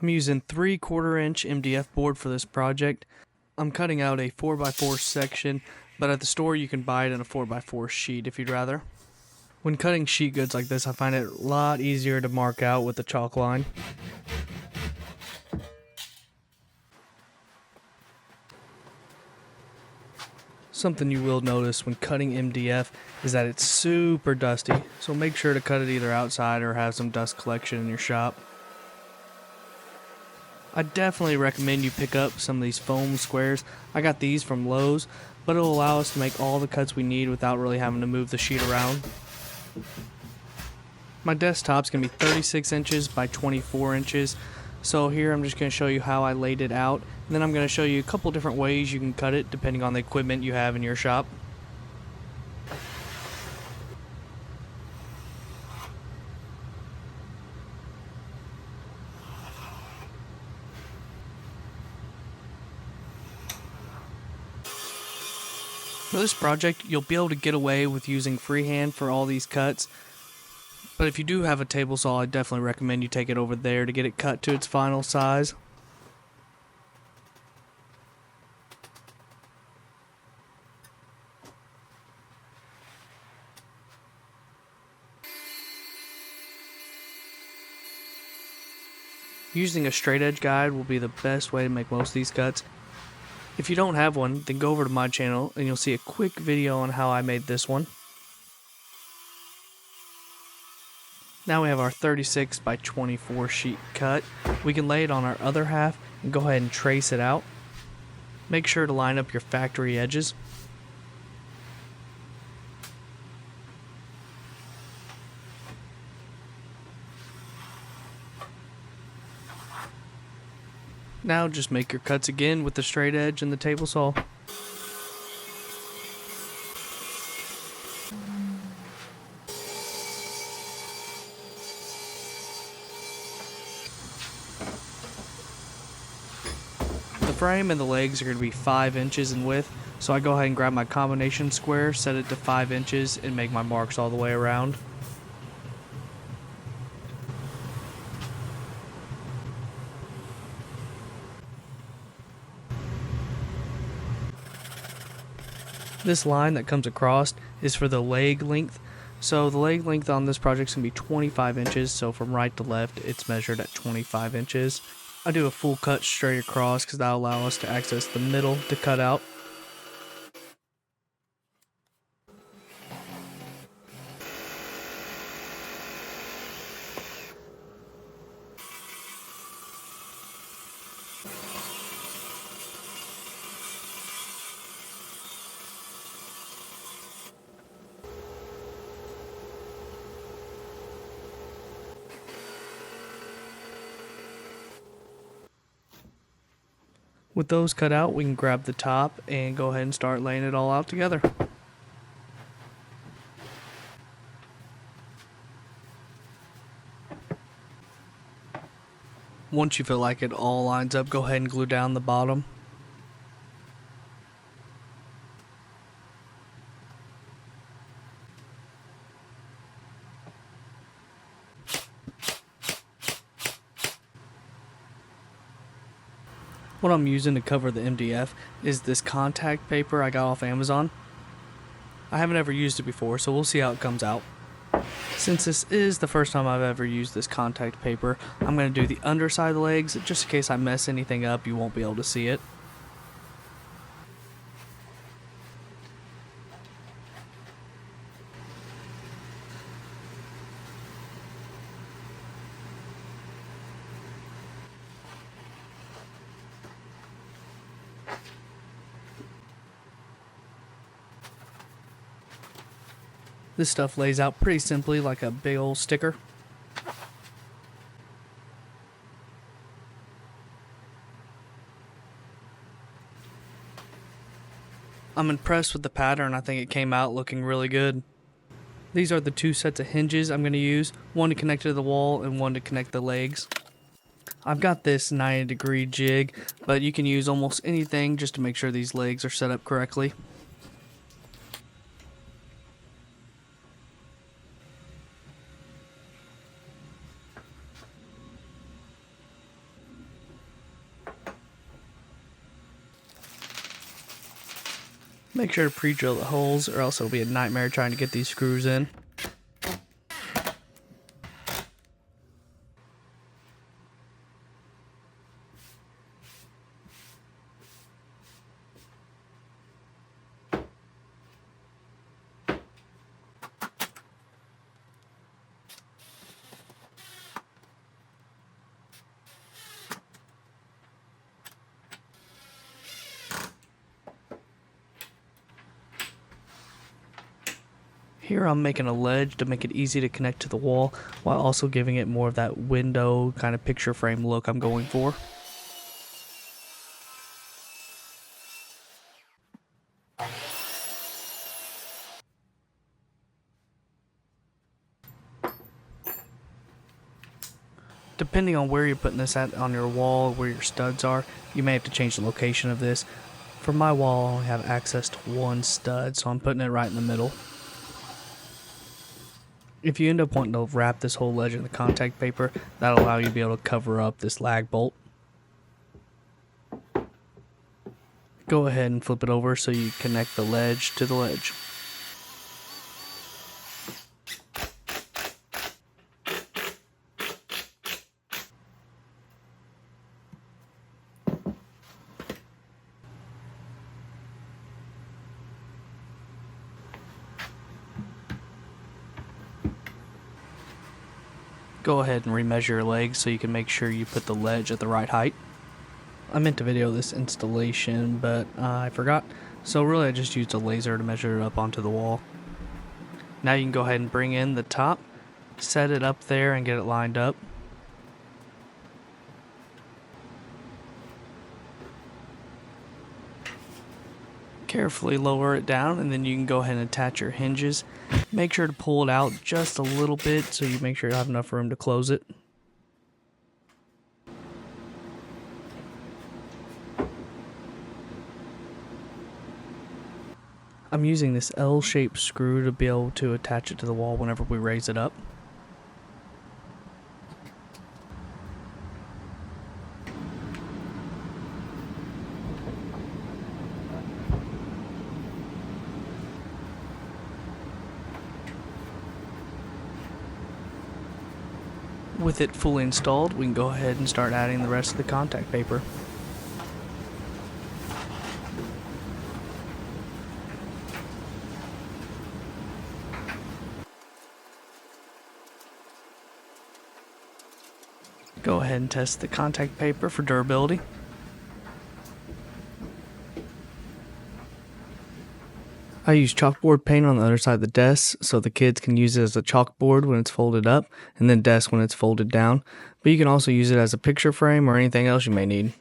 I'm using 3/4 inch MDF board for this project. I'm cutting out a 4x4 section, but at the store you can buy it in a 4x4 sheet if you'd rather. When cutting sheet goods like this, I find it a lot easier to mark out with the chalk line. Something you will notice when cutting MDF is that it's super dusty, so make sure to cut it either outside or have some dust collection in your shop. I definitely recommend you pick up some of these foam squares. I got these from Lowe's, but it'll allow us to make all the cuts we need without really having to move the sheet around. My desktop's going to be 36 inches by 24 inches, so here I'm just going to show you how I laid it out, and then I'm going to show you a couple different ways you can cut it depending on the equipment you have in your shop. For this project, you'll be able to get away with using freehand for all these cuts, but if you do have a table saw, I definitely recommend you take it over there to get it cut to its final size. Using a straight edge guide will be the best way to make most of these cuts. If you don't have one, then go over to my channel and you'll see a quick video on how I made this one. Now we have our 36 by 24 sheet cut. We can lay it on our other half and go ahead and trace it out. Make sure to line up your factory edges. Now just make your cuts again with the straight edge and the table saw. The frame and the legs are going to be 5 inches in width, so I go ahead and grab my combination square, set it to 5 inches, and make my marks all the way around. This line that comes across is for the leg length. So the leg length on this project is going to be 25 inches. So from right to left, it's measured at 25 inches. I do a full cut straight across because that'll allow us to access the middle to cut out. With those cut out, we can grab the top and go ahead and start laying it all out together. Once you feel like it all lines up, go ahead and glue down the bottom. What I'm using to cover the MDF is this contact paper I got off Amazon. I haven't ever used it before, so we'll see how it comes out. Since this is the first time I've ever used this contact paper, I'm going to do the underside of the legs. Just in case I mess anything up, you won't be able to see it. This stuff lays out pretty simply like a big old sticker. I'm impressed with the pattern. I think it came out looking really good. These are the two sets of hinges I'm going to use, one to connect to the wall and one to connect the legs. I've got this 90-degree jig, but you can use almost anything just to make sure these legs are set up correctly. Make sure to pre-drill the holes or else it'll be a nightmare trying to get these screws in. Here I'm making a ledge to make it easy to connect to the wall while also giving it more of that window kind of picture frame look I'm going for. Depending on where you're putting this at on your wall, where your studs are, you may have to change the location of this. For my wall, I only have access to one stud, so I'm putting it right in the middle. If you end up wanting to wrap this whole ledge in the contact paper, that'll allow you to be able to cover up this lag bolt. Go ahead and flip it over so you connect the ledge to the ledge. Go ahead and remeasure your legs so you can make sure you put the ledge at the right height. I meant to video this installation, but I forgot. So really I just used a laser to measure it up onto the wall. Now you can go ahead and bring in the top, set it up there and get it lined up. Carefully lower it down and then you can go ahead and attach your hinges. Make sure to pull it out just a little bit so you make sure you have enough room to close it. I'm using this L-shaped screw to be able to attach it to the wall whenever we raise it up. With it fully installed, we can go ahead and start adding the rest of the contact paper. Go ahead and test the contact paper for durability. I use chalkboard paint on the other side of the desk so the kids can use it as a chalkboard when it's folded up and then desk when it's folded down. But you can also use it as a picture frame or anything else you may need.